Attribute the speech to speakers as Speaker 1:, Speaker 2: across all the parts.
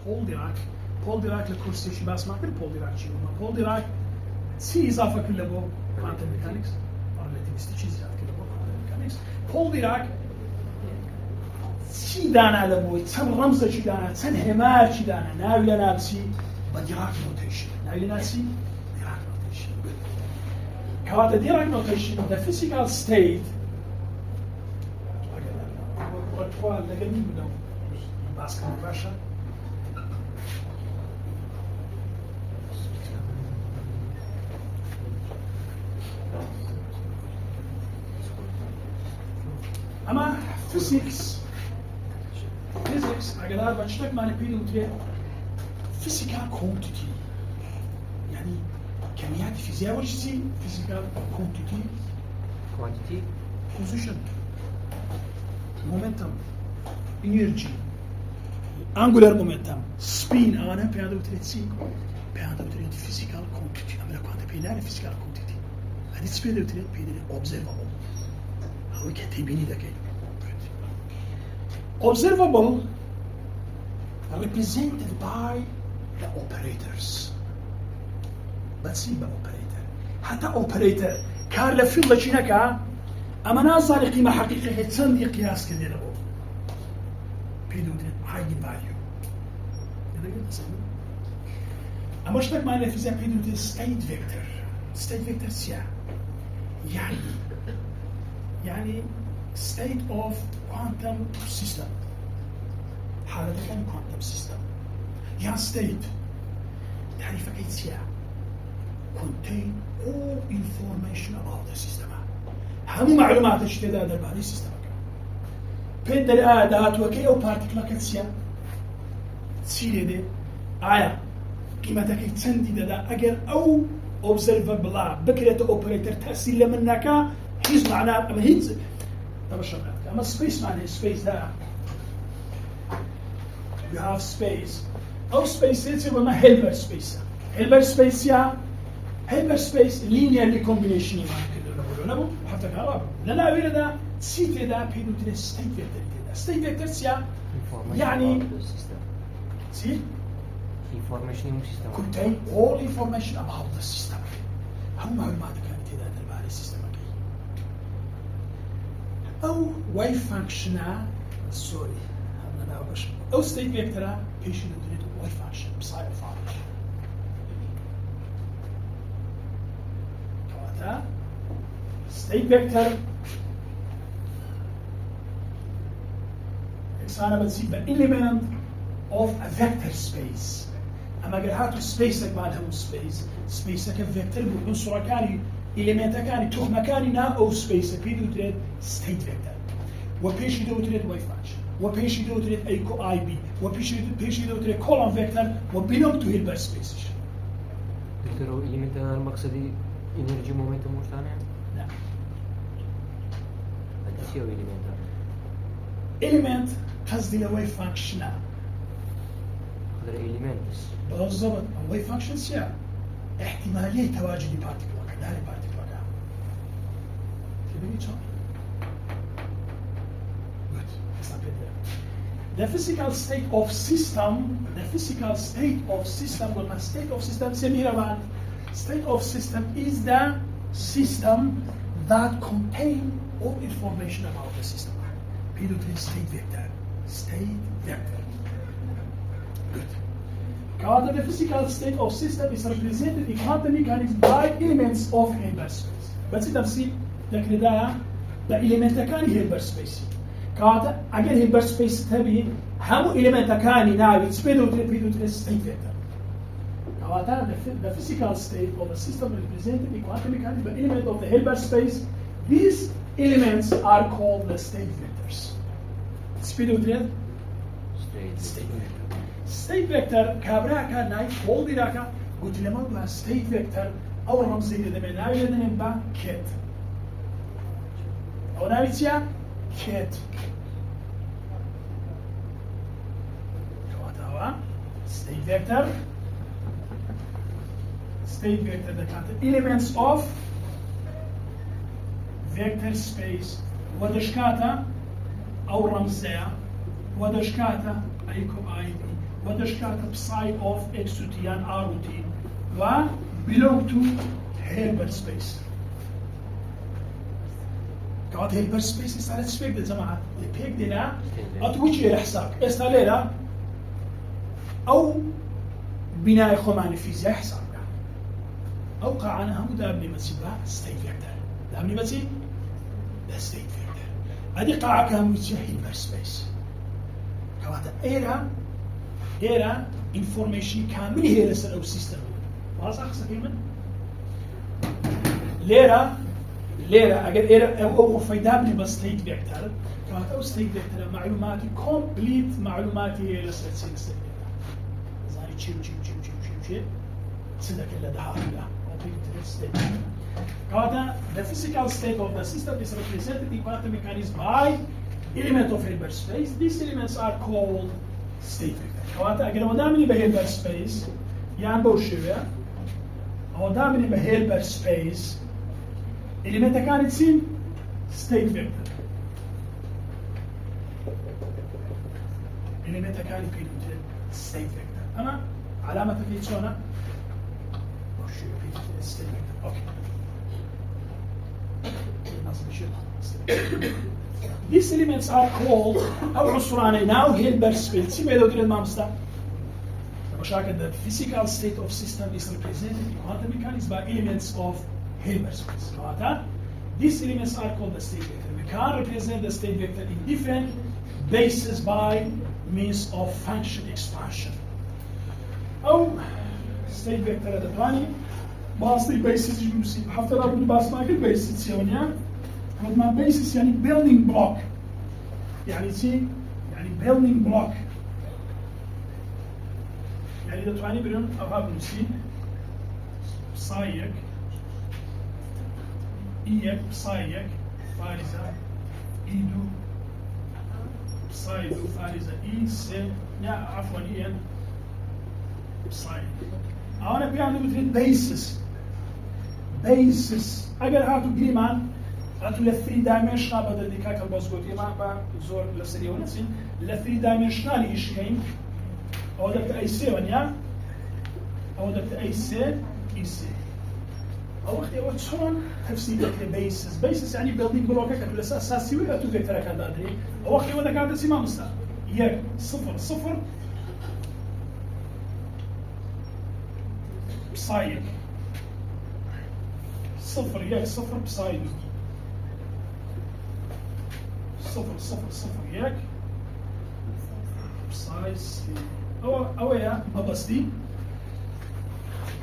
Speaker 1: پۆل دیراک لە کورسێکی باسمان کرد پۆل دیراک چی بوومە پۆل دیراک چی ئیزافە کرد لە بۆ کوانتم مکانیکس ڕێلەتیڤیستی چی زیاد کرد لە بۆ کوانتم مکانیکس پۆل دیراک چی دانا لە بۆی چەند ڕەمزێکی دانا چەند هێمارێکی دانا ناوی لە ناوچی بە دیراک نۆتیشن ناوی لە ناچی دیراک نۆتیشن کەواتە دیراک نۆتیشن the physical state لەگەڵ من بودەم باسکەم باشە ئەمە فیزیکس ئەگەدار بە شتێکمانە پێی وترێ فیزیکال کۆنتیتی یعنی کەمیاتی فیزیاوەش چی فیزیکال کۆنتیتی پۆزیشن momentum, energy, angular momentum, spin, ئەوانە پێیان دەوترێت چی؟ پێیان دەوترێت physical quantity. ئەمە لە کوانتە پێدانە physical quantity. هەری چی پێ دەوترێت؟ پێی دەوترێت observable. ئەوەی کە تێبینی دەکەیت. Observable represented by the operators. بە چی بە operator؟ هەتا operator کار لە فیڵدێکی نەکا ئەمە نازانێت قیمە حەقیقیەکە چەندی قیاس کردێنەوە پێی دەوترێت eigen value ئەمە شتێکمان لە فیزیک پێی دەوترێت state vector چییە؟ یعنی state of quantum system حالەتەکانی quantum system یان state تعریفەکەی چییە؟ contain all information about the system هەموو معلوماتێکی تێدا دەربارەی سیستەمەکە پێت دەرێ داهاتووەکەی ئەو پارتیکڵەکە چییە؟ چی لێ دێ؟ ئایا قیمەتەکەی چەندی دەدا ئەگەر ئەو ئۆبزەرڤەبڵا بکرێتە ئۆپەرەیتەر تەسیر لە من نەکا هیچ معنە ئەمە هیچ ئەمە شەڕات ئەمە سپەیسمانێ سپەیس دا you have space ئەو سپەیسێ چێ بەمە هێلبەر سپەیسە هێلبەر سپەیسیا هێلبەر سپەیس لینیەرلی کۆمبینێشنی مان کردو نەبوو حتى كهرباء لنا ويردا سيتي دا بيدو تري ستيت فيكتور تدا ستيت فيكتور سيا يعني سي
Speaker 2: information system
Speaker 1: contain all information about the system هم معلومات كانت تدا دربارة السيستم أو wave function sorry أنا باش أو ستيت فيكتور بيش ندري wave function بصاير فارج كواتا state vector إنسانة بتسيب element of a vector space أما قال هاتو space لك مالهم space لك vector بعنصر كاني element كاني تخمة كاني نا أو space بيدو تريد state vector وبيش يدو تريد wave function وبيش يدو تريد أيكو IB وبيش يدو تريد column vector وبينهم تو هيلبر space
Speaker 2: دكتور element المقصدي energy momentum مشتانع؟
Speaker 1: نعم
Speaker 2: شو
Speaker 1: element قصدي wave function
Speaker 2: هذا elements
Speaker 1: بالضبط wave function يا احتمالية تواجد particle كذلك particle تبيني شو؟ The physical state of system ولا state of system سميرة بعد state of system is the system that contain all information about the system. Period state vector. Good. However, the physical state of system is represented in quantum mechanics by elements of Hilbert space. بس تفسير لكن ده element كان Hilbert space. كذا أجل Hilbert space تبي هم element كان ناوي period state vector. However, the physical state of the system is represented in quantum mechanics by element of the Hilbert space. These elements are called the state vectors. Speed of the state vector. State vector كابراكا ناي فولدي راكا قلت لما بها state vector أو رمزي لدى ناوي لدى نبا كيت أو ناوي تيا كيت كواتا state vector that كانت elements of vector space ودشكاتا أو رمزية ودشكاتا أيكو آي ودشكات psi of x to t and r to t و belong to Hilbert space. كوات Hilbert space استعرض سبيك دي جماعة البيك دي لا أتوجه الحساب استعليلا أو بناء خمان فيزياء حساب أو قاعنا هم دابني مسيبها state vector دابني مسيب ده state vector هذه قاعة كان وجه Hilbert space كوات إيرا information كامل هي لسه أو system واضح أخسر كلمة ليرة أجل إيرا أو فيدابني بس state vector كوات أو state vector معلوماتي complete معلوماتي هي لسه state vector زاني تشيو سيدا كلا ده هذا state كوات the physical state of the system is represented in quantum mechanics by element of Hilbert space. These elements are called state vector. كوات أجل ودامني بهيلبرت space يعني بوشيا ودامني بهيلبرت space element كانت سين state vector. element كانت كيلوتر state vector. أما علامة في شلونه؟ بوشيا في state vector. أوكي. These elements are called أو عنصران now Hilbert space. سيبه لو تريد ما مستا. مشاكل the physical state of system is represented in quantum mechanics by elements of Hilbert space. كواتا these elements are called the state vector. We can represent the state vector in different bases by means of function expansion. أو state vector at the planning. باصي basis يمسي حتى لو باص ما كل basis يونيا هذا ما basis يعني building block يعني شيء يعني building block يعني إذا تواني بريون أغاب نسي صايق إيك صايق فارزة إيدو صايدو فارزة إيس يا عفوا إيان صايق أنا بيعني مثل basis اگر هاتو گریمان هاتو ل 3 dimensional بدل دیکات البازگوتی ما با زور لسری ونسین ل 3 dimensional ایش کیم او دبت ای سي ونیا او دبت ای سي ای سي او وقتی او چون تفسیر ل basis يعني building block که لس اساسی و تو فکر کرد ادری او وقتی او دکات سیما مستا 1 0 0 صايق صفر ياك صفر بصايد صفر صفر صفر ياك بصايس أو يا مبسطي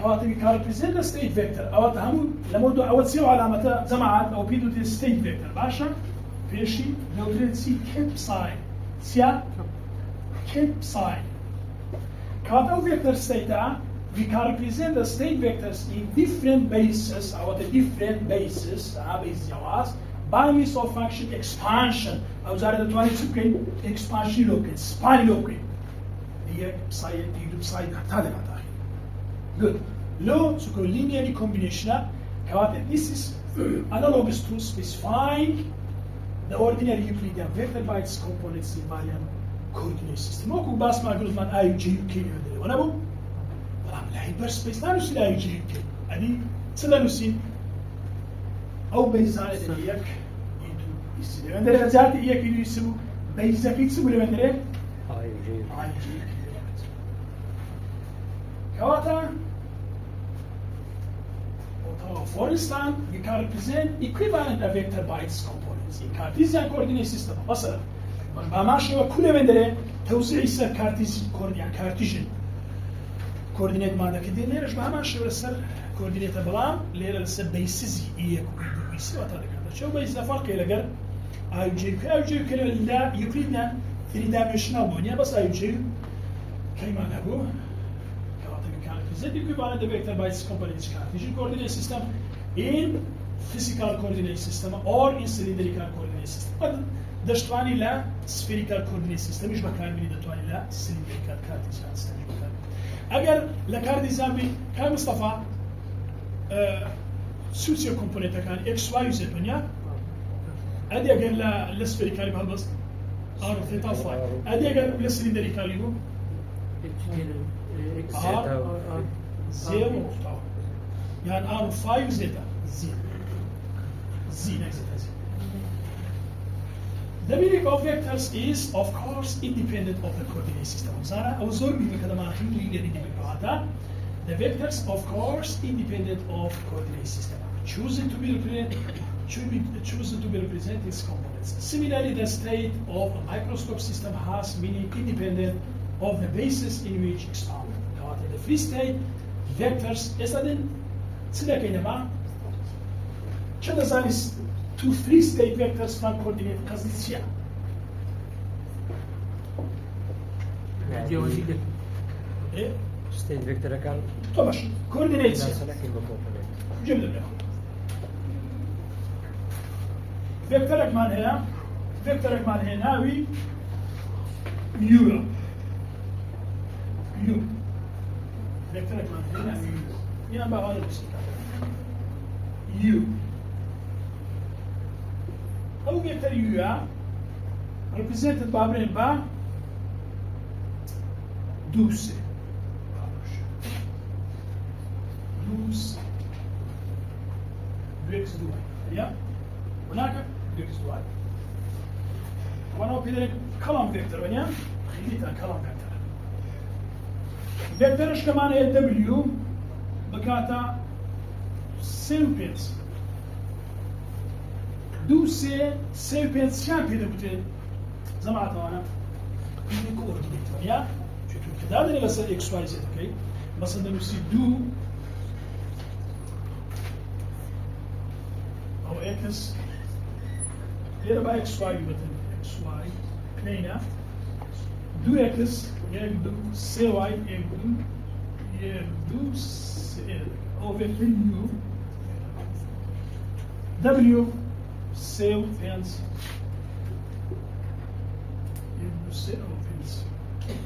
Speaker 1: أو تبي كاركتريزين ستيت فيكتور أو تهمو لمودو أو تسيو علامة جماعات أو بيدو تي ستيت فيكتور باشا فيشي لو تريد سي كيب ساين سيا كيب ساين كات أو فيكتور ستيتا we can represent the state vectors in different bases or the different bases by means of function expansion أو زارد التواني تسكين expansion لوكين span لوكين هي بسايد يدو بسايد هذا الأخير good لو سكون linearly combination كواتي this is analogous to specifying the ordinary Euclidean vector by its components in Marian coordinate system وكو باس ما قلت من I G K وانا بو Hilbert space لا نسي لا يجي أدي سلا نسي أو بيزان إذا يك يدو يسمى من دري أزارت يك يدو يسمى بيزا كي تسمى من دري I G كواتا for instance you can represent equivalent of vector by its components in Cartesian coordinate system مثلا باماشي وكل من دري توزيع سر Cartesian coordinate ماذا كده ليرش بهما شو لسر coordinate بلام لير لسر basis إيه بيسي وتذكر شو بيس فرق يلقى أيجي كلمة لا يوكليدنا 3 dimensional بنيا بس أيجي كلمة نبو كواتا كان present equivalent vector by its components Cartesian coordinate system in physical coordinate system or in cylindrical coordinate system دشتواني لا spherical coordinate system مش بكان مني دشتواني لا cylindrical Cartesian system اگر لكارديزان بي كان مصطفى سوسيو كومبوننت كان اكس واي زد بنيا ادي اگر لسفيريكال بهالبسط ار ثيتا فاي ادي اگر لسلندريكال يو زيرو نقطة يعني R 5 زيتا Z next to Z. The meaning of vectors is, of course, independent of the coordinate system. Zara, I was already the vectors, of course, independent of coordinate system. Chosen to be represented its components. Similarly, the state of a microscope system has meaning independent of the basis in which expounded. However, the free state vectors is then چه دزانیست تو free state vectors from coordinate قصدی چیه؟ ايه؟
Speaker 2: state vector كان
Speaker 1: طبعا coordinate جملة منها فيكتورك مان هنا فيكتورك مان هنا ناوي يو فيكتورك مان هنا ناوي يو يا بقى هذا بس يو أو فيكتور يو represented by با دوسه دوس دوكس دوال يا هناك دوكس دوال وانا بيدرك كلام فيكتور ونيا خليتها كلام فيكتور فيكتورش كمان هي دبليو بكاتا سيمبلز دوسه سيمبلز شان بيدر بتين زمعت وانا بيدي كوردينيت ونيا شو كده ده بس اكس واي زد اوكي مثلا نسي دو أو إكس غير بقى إكس واي مثلا إكس واي كلينا دو إكس يبدو سي واي يبدو سي أو فيكتور يو دبليو سي فينس يبدو سي أو فينس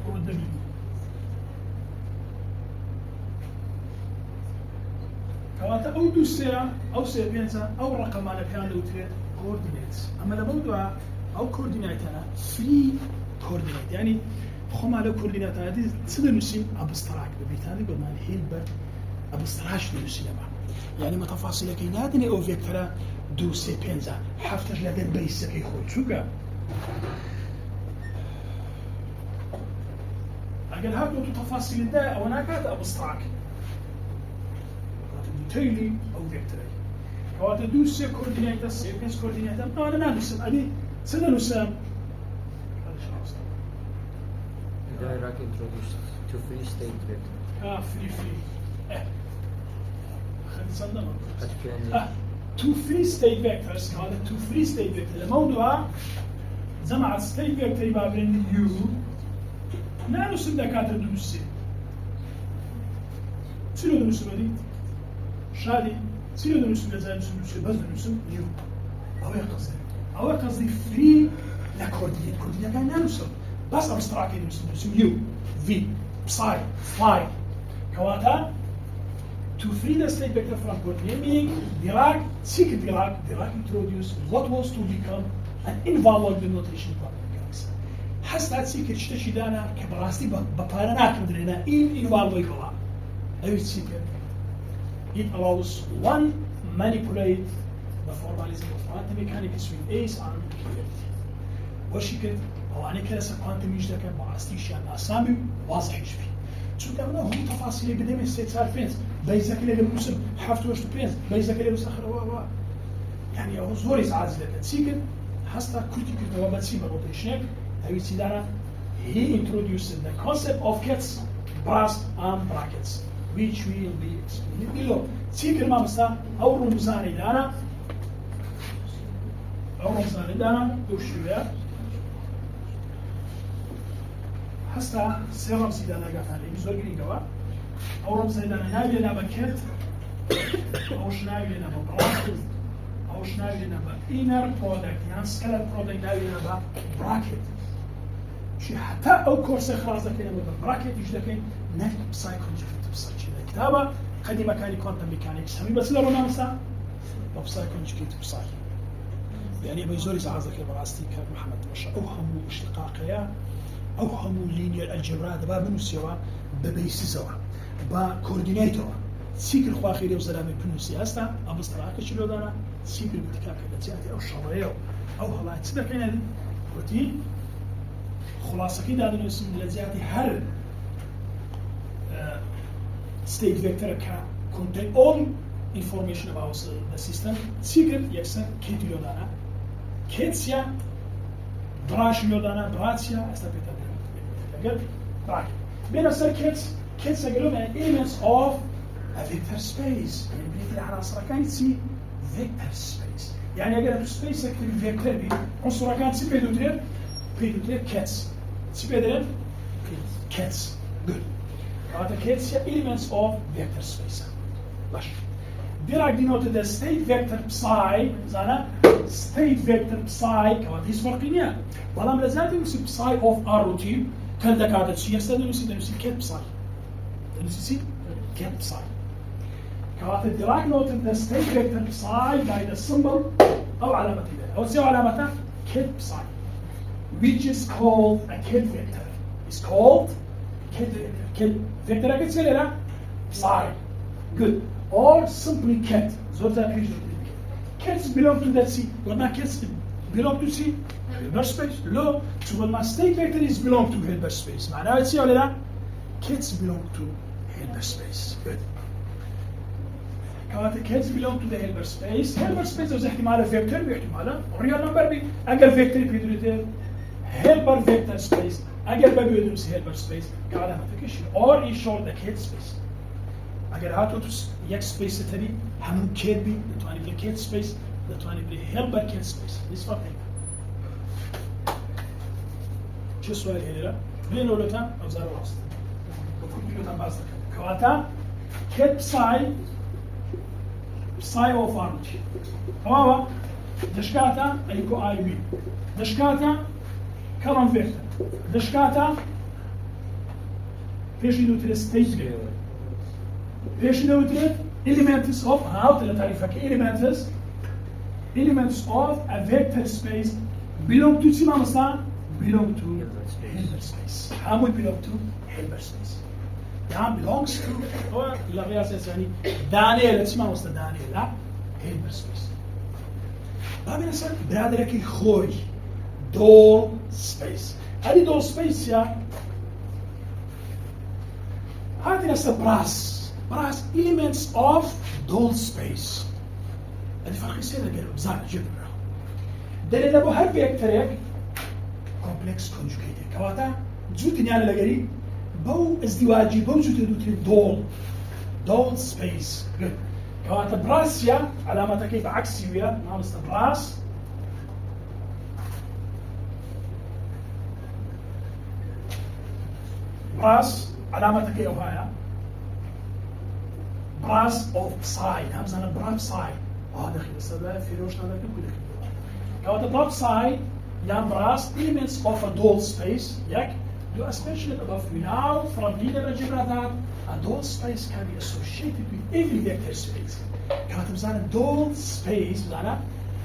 Speaker 1: أو دبليو كواتا أو دوسيا أو سيبينسا أو رقم على كان لو تري كوردينيتس أما لموضوع أو كوردينيت أنا فري كوردينيت يعني خم على كوردينيت هذه تصير نسيم أبستراك ببيتاني بما الهيلبر أبستراش نسيمه يعني ما تفاصيل كيناتني أو فيكتورا دو سيبينسا حفتر لدن بيس كي خود شوكا أقل هاتو تفاصيل ده أو أنا كات أبستراك تيلي أو فيكتوري كواتا دوسيا كوردينيتا سيبينس كوردينيتا أنا ما نسم أدي سنة نسم
Speaker 2: Dirac introduced to free state vector.
Speaker 1: free خلي صدمه
Speaker 2: أتكلم
Speaker 1: two free state vectors هذا two free state vector الموضوع جمع state vector يبقى بين يو لا نسم دكاترة دوسيا شنو نسم أدي شادي سيرو دنسم لازم نسم بس دنسم يو أو قصدي فري لا كوردينيت كان نسم بس أبستراكي نسم يو في psi phi كواتا to free the state vector from coordinate meaning Dirac introduced what was to become an invalid notation problem mechanics حسنا سيكل شتشي دانا كبراستي بطارنا كمدرنا invalid يقولها أيوة سيكل It allows one manipulate the formalism of quantum mechanics with A's and Q. وشكل أو أنا كلا quantum يجدك بعستيش يعني أسامي واضح يشفي. شو كمان هم تفاصيل قدام السيت صار فينز بيزك اللي بموسم حفتوش تبينز بيزك اللي بسخر يعني هو زوري زعز لك تسيكل حسنا كرتي وما تسيب الروتيشنك هاي سيدانا he introduced the concept of kits brass and brackets. which will be explained below. سيكل ما مسا أو رمزاني دانا دوشيا حستا سيرم سيدانا قاتالي بزور قريقوا أو رمزاني دانا ناوي لنا بكت أو شناوي لنا ببراكت أو شناوي لنا بإنر برودكت يعني سكالر برودكت ناوي لنا ببراكت شي حتى أو كورس إخراج كنا ببراكت يجدكين نك بسايكونجكت كتابة قديمة كان كوانتم ميكانيكس همي بس لو نامسا بساي كونجكيت بساي يعني بيزوري زعزك البراستي كان محمد مشا أوهم اشتقاقيا أو همو linear algebra دبا بنوسيوا ببيسيسوا با coordinator سيكل خواخيري وزرامي بنوسي هستا أم استراحة شلو دانا سيكل بتكاك لتياتي أو شريو أو هلا تسبق هنا وتي خلاصة كده هذا الاسم لتياتي هر state vector contain all information about the system سيكل يكسر كيت لو دانا كيتسيا براش لو دانا براتسيا استبيتا بيرد براك بين السيركتس كيتس يقولون elements of a vector space يعني بنيت العناصر كانت سي vector space يعني اگر space اكتب vector بي عنصر كانت سي بيدوترير كيتس سي بيدوترير كيتس good هذا كيتس هي elements of vector space باش ديراك denoted the state vector psi زانا state vector psi كمان هيس فرقينيا بلام لازم نمسك psi of r روتين كل دكاتره شيء يستخدم نمسك كيت psi نمسك كيت psi كمان ديراك noted the state vector psi by the symbol أو علامة أو تساوي علامتها كيت psi which is called a kit vector is called kit vector أكيد سيرة psi good or simply kit زوجة كيت kits belong to that C وما kits belong to C Hilbert space لو شو ما state vector is belong to Hilbert space معناها تسي ولا لا kits belong to Hilbert space good كمان kits belong to the Hilbert space Hilbert space إذا احتماله vector باحتماله real number بي أقل vector بيدريته Hilbert vector space أقل بيدرس Hilbert space كعلامة تكشف or is short the kit space اگر هاتو یک سپیس تری همون کیت بی نتوانی بلی کیت سپیس نتوانی بلی هلبر کیت سپیس نیست فرق نیست چه سوالی هلی را؟ بلی نولتا اوزار راست بفرق بیلوتا باز دکن کواتا کیت پسای او فارمچی تماما دشکاتا ایکو آی بی دشکاتا کلام ویکتر دشکاتا پیشی دو تری ستیج گیر ليش نودري elements of how to تعرفك elements of a vector space belong to سيما مثلا belong to Hilbert space how would belong to Hilbert space يعني belongs to هو لا غير يعني دانيال سيما مثلا دانيال لا Hilbert space بابي مثلا برادرك الخوي دول space هذه دول space يا هذه نفس براس elements of dual space هذا فرق يصير لك بزاف جدا دليل ابو هر فيكتوريك complex conjugated كواتا جوت نيال لغري بو ازدواجي بو جوت دوتري dual space كواتا براسيا علامتها كيف عكسي ويا نامست براس علامتها كيف هاي براس اوف ساي همزه براب ساي هذا خي السبب في روش هذا كله كده براب ساي يا براس elements of a dual space ياك do especially above we now from linear algebra that a dual space can be associated with every vector space كده مثلا dual space مثلا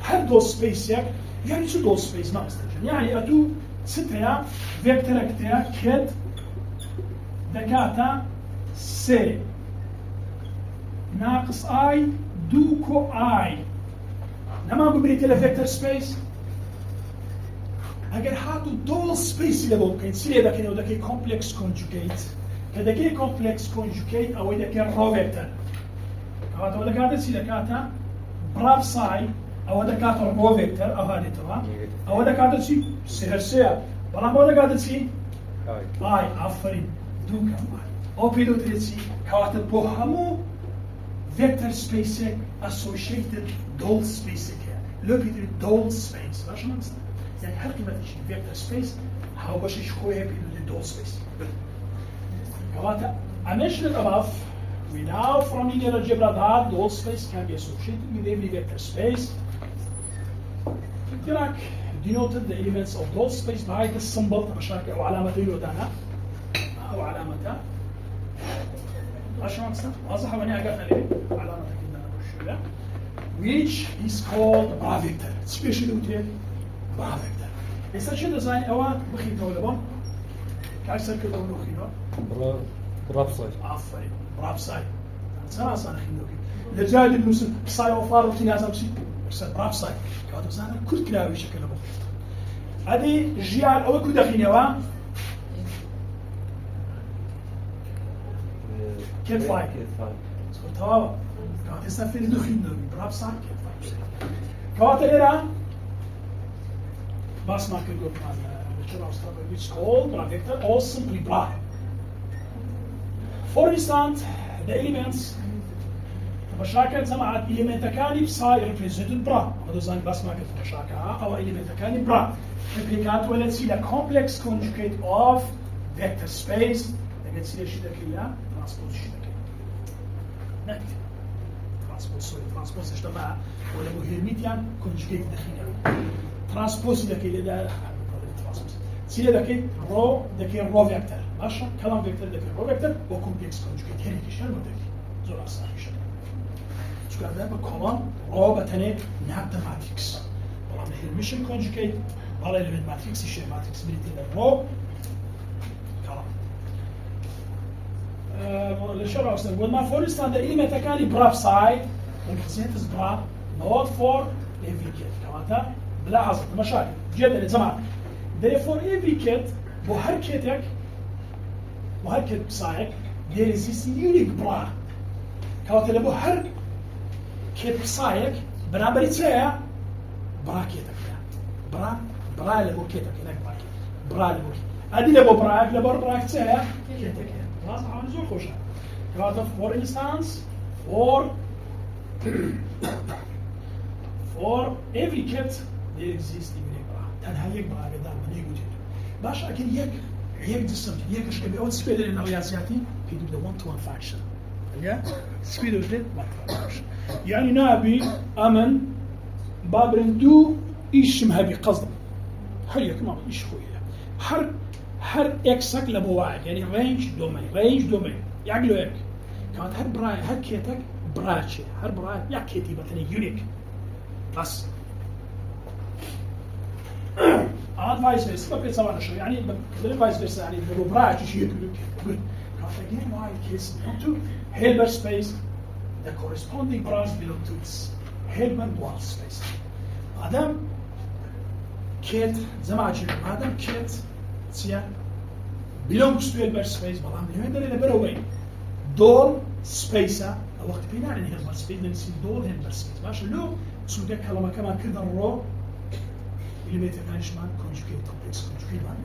Speaker 1: هر dual space ياك يعني شو dual space ما استجن يعني اتو ستة يا فيكتور اكتيا كد دكاتا سي ناقص اي دوكو اي نما ببريت الى فيكتور سبيس اگر هاتو دول سبيس اللي ممكن سيدا كده وده كي كومبلكس كونجوجيت كده كي كومبلكس كونجوجيت او ده كي رو فيكتور هذا ولا كده سيدا كاتا براب ساي او ده كاتا رو فيكتور او هذه تمام او ده كاتا سي سيرسيا ولا ما ده كاتا سي اي عفرين دوكو اي او بيدو تريسي كاتا بوهمو vector space associated dual space لو بيدري dual space باش ما نستطيع يعني هر قيمة شيء vector space هاو باش يشكوها بيدري dual space كواتا I mentioned above we now from linear algebra that dual space can be associated with every vector space كراك denoted the elements of dual space by the symbol بشاكل او علامتين ودانا او علامتها عشان واضح وانا اقف عليه علامه كده which is called bra vector especially with bra vector هسه شو ديزاين او بخي تولبون كأكثر كده ونوخينه
Speaker 2: برابساي
Speaker 1: عفري برابساي سنة صار خينوكي لجاد النوس بساي وفار وتنازم شيء بس برابساي كهذا زانا كل كلاوي شكل مختلف هذه جيال أو كده خينوا كيف فاي تمام كهذا سافر دخينه برابساي كيف فاي كهذا إيران بس ما كنت which called vector or simply bra. For instance, the elements مشاكل جماعة element كاني بساي represented bra. هذا زين بس ما كنت مشاكل أو element كاني bra. Implicat well let's see the complex conjugate of vector space. let's see شيء كذا transpose شيء كذا. نكتب transpose اجتماع ولا مهمتيان conjugate دخيلة. transpose كذا سيدا دكي رو دكي رو فيكتور ماشي كلام فيكتور دكي رو فيكتور وكومبلكس كونجوجيت هني كيشان ودكي زور أصلا كيشان شو قاعد بقى كلام رو بتني نهاد ماتريكس والله من الميشن كونجوجيت والله اللي من ماتريكس يشيل ماتريكس بيتي رو كلام لشرح أصلا وما فورست هذا إلي متكاني براف سايد والكسيتس براف نوت فور إنفيكيت كمان بلا عزة مشاكل جدا زمان Therefore, every kit, وهر كتك وهر كت بسايق there is this unique bra. كواتل أبو هر كت بسايق برابر تسايا برا كتك برا لبو كتك هناك برا لبو أدي لبو براك لبو براك تسايا كتك خلاص عامل زور خوشة. كواتل for instance for every kit there exists unique bra. تنها يك بra قدام من يوجد. باش أكيد يك جسم يك إيش كبير أول سبيد لأنه رياضياتي في the one-to-one fraction. يا سبيد وجد one-to-one fraction. يعني نبي أمن بابرن دو إيش مهبي قصد. هيك ما إيش خويه. هر إكسك لبواعد يعني range domain يعقلوا هيك. كانت هر براي هر كيتك براتشي هر براي يا كيتي بتني unique. بس. فايس فيرسا بقيت سواء شو يعني فايس فيرسا يعني لو براعي شيء يقول good because again why kids belong to Hilbert space the corresponding branch belong to its Hilbert dual space هذا كيت زماجي هذا كيت سيا belongs to Hilbert space بالله من هنا اللي بروين دور سبيسا الوقت بينا عن Hilbert space نسي دور Hilbert space ماشي لو سودك كلامه كمان كذا الرو اللي بيتكلمش مان conjugate complex conjugate مان